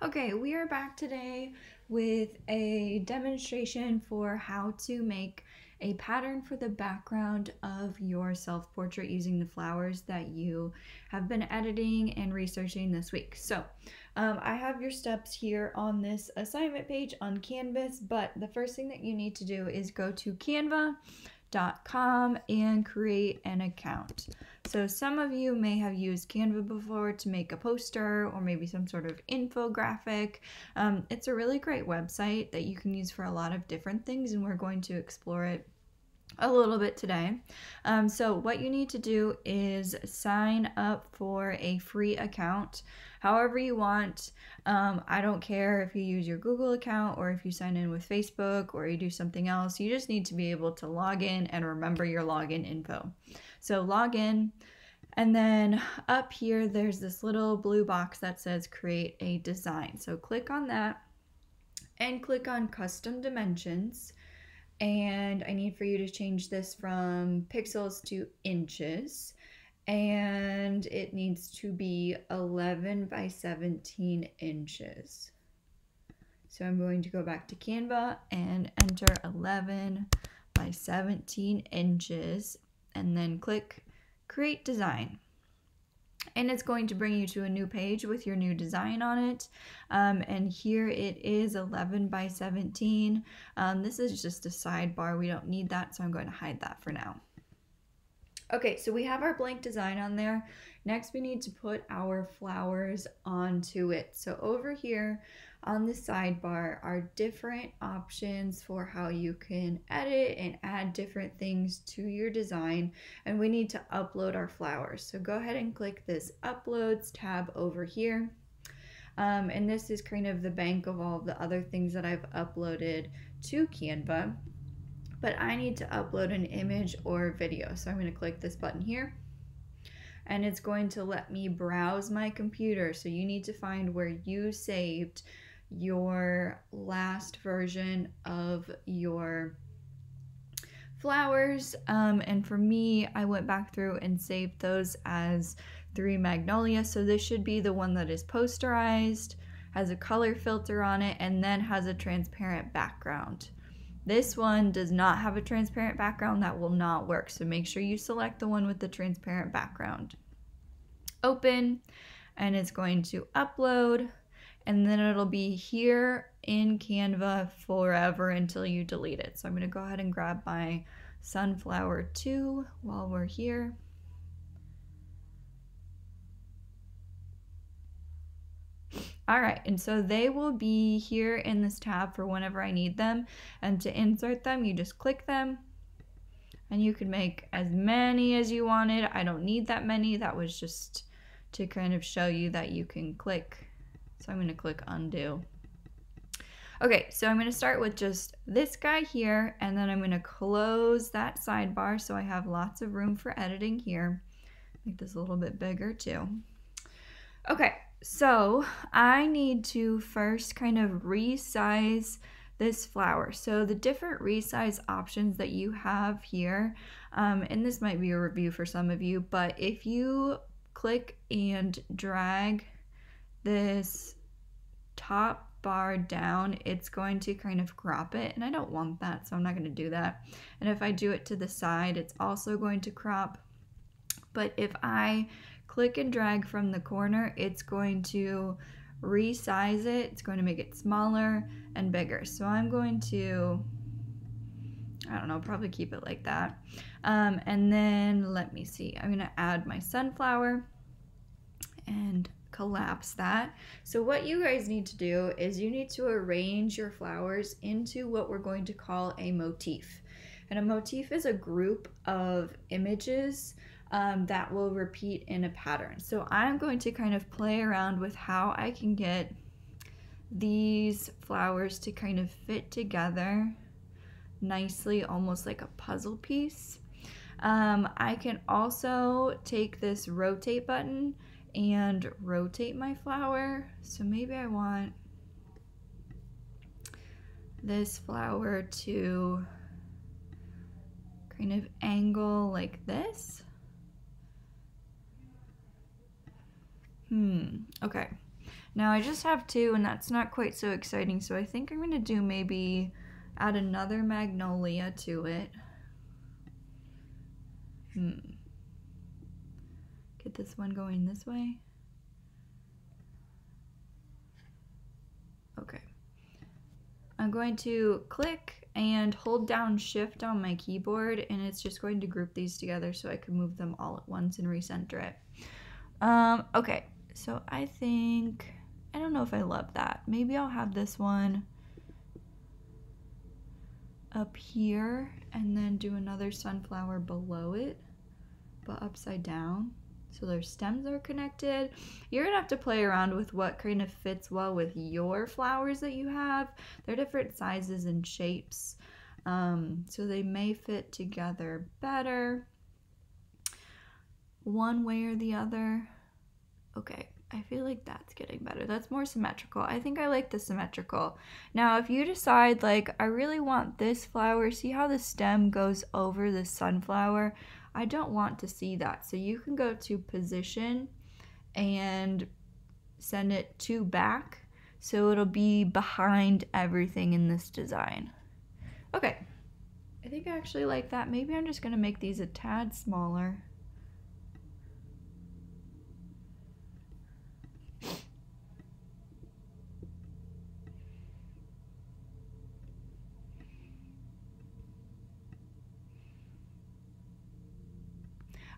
Okay, we are back today with a demonstration for how to make a pattern for the background of your self-portrait using the flowers that you have been editing and researching this week. So I have your steps here on this assignment page on Canvas, but the first thing that you need to do is go to canva.com and create an account. So some of you may have used Canva before to make a poster or maybe some sort of infographic. It's a really great website that you can use for a lot of different things, and we're going to explore it a little bit today. So what you need to do is sign up for a free account however you want. I don't care if you use your Google account or if you sign in with Facebook or you do something else. You just need to be able to log in and remember your login info. So log in, and then up here there's this little blue box that says create a design. So click on that and click on custom dimensions. And I need for you to change this from pixels to inches, and it needs to be 11 by 17 inches. So I'm going to go back to Canva and enter 11 by 17 inches and then click create design. And it's going to bring you to a new page with your new design on it. And here it is 11 by 17. This is just a sidebar. We don't need that, so I'm going to hide that for now. Okay, so we have our blank design on there. Next, we need to put our flowers onto it. So over here on the sidebar are different options for how you can edit and add different things to your design, and we need to upload our flowers. So go ahead and click this Uploads tab over here. And this is kind of the bank of all of the other things that I've uploaded to Canva. But I need to upload an image or video. So I'm going to click this button here, and it's going to let me browse my computer. So you need to find where you saved your last version of your flowers. And for me, I went back through and saved those as 3 Magnolia. So this should be the one that is posterized, has a color filter on it, and then has a transparent background. This one does not have a transparent background. That will not work. So make sure you select the one with the transparent background. Open, and it's going to upload, and then it'll be here in Canva forever until you delete it. So I'm going to go ahead and grab my Sunflower 2 while we're here. All right, and so they will be here in this tab for whenever I need them. And to insert them, you just click them, and you can make as many as you wanted. I don't need that many. That was just to kind of show you that you can click. So I'm going to click undo. Okay, so I'm going to start with just this guy here, and then I'm going to close that sidebar so I have lots of room for editing here. Make this a little bit bigger too. Okay. So I need to first kind of resize this flower. So the different resize options that you have here, and this might be a review for some of you, but if you click and drag this top bar down, it's going to kind of crop it, and I don't want that, so I'm not going to do that. And if I do it to the side, it's also going to crop. But if I click and drag from the corner, it's going to resize it. It's going to make it smaller and bigger. So I'm going to, I don't know, probably keep it like that. And then let me see, I'm going to add my sunflower and collapse that. So what you guys need to do is you need to arrange your flowers into what we're going to call a motif. And a motif is a group of images that will repeat in a pattern. So I'm going to kind of play around with how I can get these flowers to kind of fit together nicely, almost like a puzzle piece. I can also take this rotate button and rotate my flower. So maybe I want this flower to kind of angle like this. Okay. Now I just have two, and that's not quite so exciting, so I think I'm gonna do maybe add another magnolia to it. Get this one going this way. Okay. I'm going to click and hold down shift on my keyboard, and it's just going to group these together so I can move them all at once and recenter it. Okay, so I think, I don't know if I love that. Maybe I'll have this one up here and then do another sunflower below it, but upside down. So their stems are connected. You're gonna have to play around with what kind of fits well with your flowers that you have. They're different sizes and shapes, so they may fit together better one way or the other. Okay, I feel like that's getting better. That's more symmetrical. I think I like the symmetrical. Now, if you decide, like, I really want this flower, see how the stem goes over the sunflower? I don't want to see that. So you can go to position and send it to back, so it'll be behind everything in this design. Okay, I think I actually like that. Maybe I'm just gonna make these a tad smaller.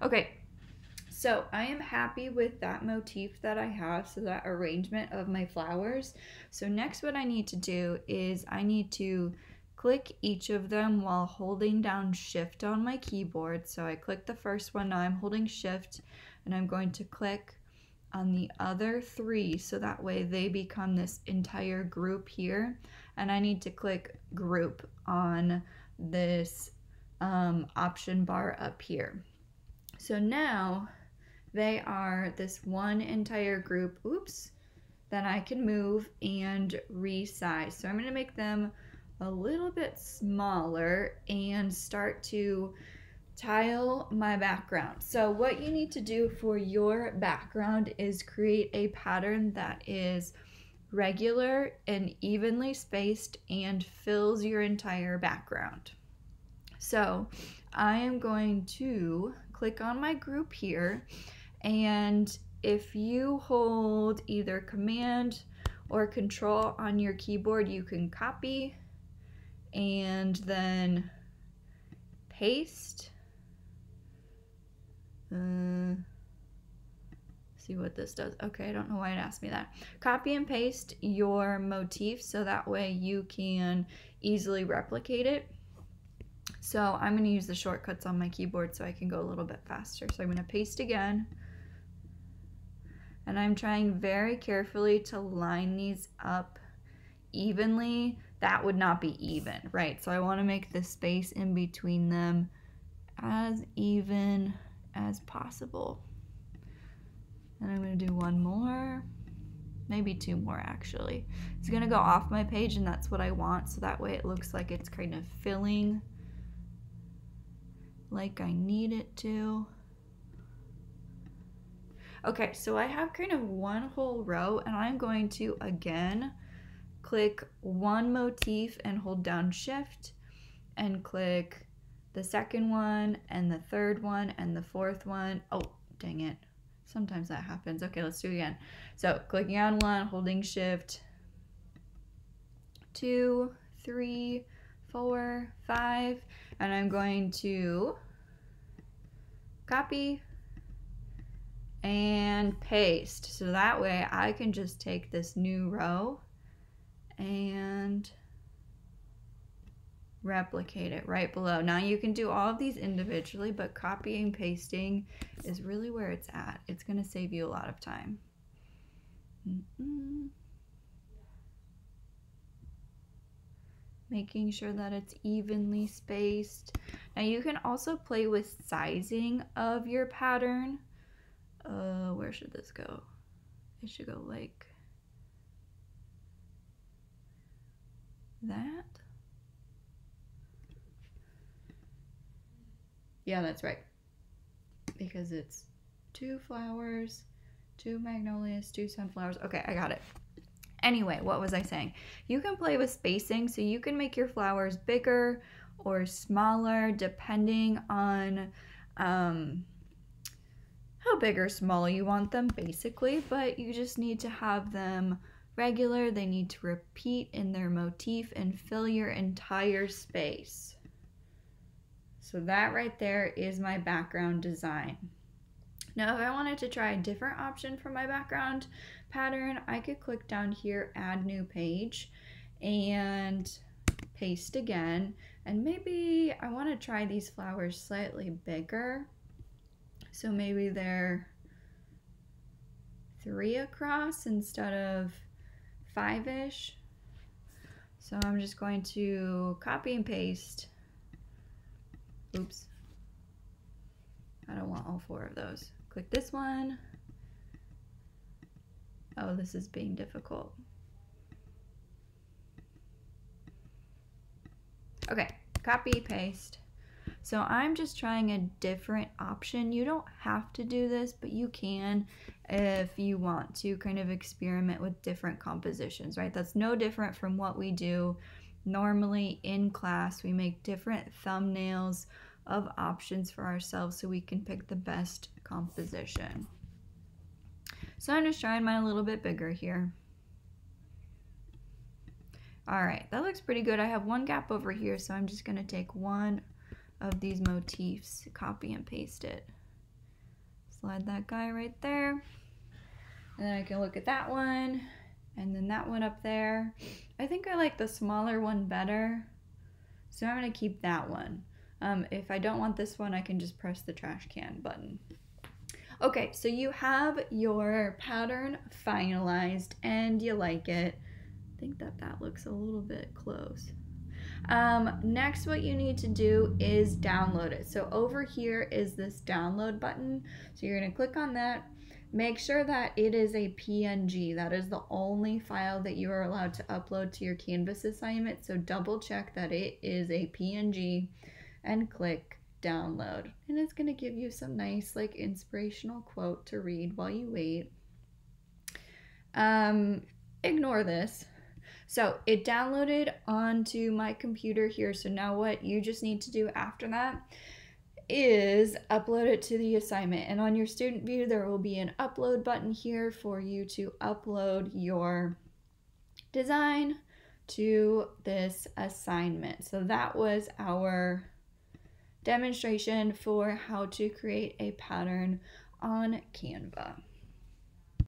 Okay, so I am happy with that motif that I have, so that arrangement of my flowers. So next what I need to do is I need to click each of them while holding down shift on my keyboard. So I click the first one, now I'm holding shift, and I'm going to click on the other three so that way they become this entire group here. And I need to click group on this option bar up here. So now they are this one entire group, oops, that I can move and resize. So I'm gonna make them a little bit smaller and start to tile my background. So what you need to do for your background is create a pattern that is regular and evenly spaced and fills your entire background. So I am going to click on my group here, and if you hold either Command or Control on your keyboard, you can copy and then paste. See what this does. Okay, I don't know why it asked me that. Copy and paste your motif so that way you can easily replicate it. So I'm going to use the shortcuts on my keyboard so I can go a little bit faster. So I'm going to paste again. And I'm trying very carefully to line these up evenly. That would not be even, right? So I want to make the space in between them as even as possible. And I'm going to do one more, maybe two more actually. It's going to go off my page, and that's what I want, so that way it looks like it's kind of filling like I need it to. Okay, so I have kind of one whole row, and I'm going to again click one motif and hold down shift and click the second one and the third one and the fourth one. Oh, dang it. Sometimes that happens. Okay, let's do it again. So clicking on one, holding shift, 2, 3, 4, 5, and I'm going to copy and paste. So that way I can just take this new row and replicate it right below. Now you can do all of these individually, but copying, pasting is really where it's at. It's going to save you a lot of time. Making sure that it's evenly spaced. Now you can also play with sizing of your pattern. Where should this go? It should go like that. Yeah, that's right. Because it's 2 flowers, 2 magnolias, 2 sunflowers. Okay, I got it. Anyway, what was I saying? You can play with spacing, so you can make your flowers bigger or smaller depending on how big or small you want them, basically, but you just need to have them regular. They need to repeat in their motif and fill your entire space. So that right there is my background design. Now, if I wanted to try a different option for my background pattern, I could click down here, add new page, and paste again. And maybe I want to try these flowers slightly bigger. So maybe they're 3 across instead of 5-ish. So I'm just going to copy and paste. Oops. I don't want all 4 of those. Click this one. Oh, this is being difficult. Okay, copy, paste. So I'm just trying a different option. You don't have to do this, but you can if you want to kind of experiment with different compositions, right? That's no different from what we do normally in class. We make different thumbnails of options for ourselves so we can pick the best composition. So I'm just trying mine a little bit bigger here. All right, that looks pretty good. I have one gap over here, so I'm just gonna take one of these motifs, copy and paste it. Slide that guy right there. And then I can look at that one, and then that one up there. I think I like the smaller one better, so I'm gonna keep that one. If I don't want this one, I can just press the trash can button. Okay, so you have your pattern finalized and you like it. I think that looks a little bit close. Next, what you need to do is download it. So over here is this download button. So you're gonna click on that. Make sure that it is a PNG. That is the only file that you are allowed to upload to your Canvas assignment. So double check that it is a PNG and click download. And it's gonna give you some nice like inspirational quote to read while you wait. Ignore this. So it downloaded onto my computer here. So now what you just need to do after that is upload it to the assignment. And on your student view, there will be an upload button here for you to upload your design to this assignment. So that was our demonstration for how to create a pattern on Canva.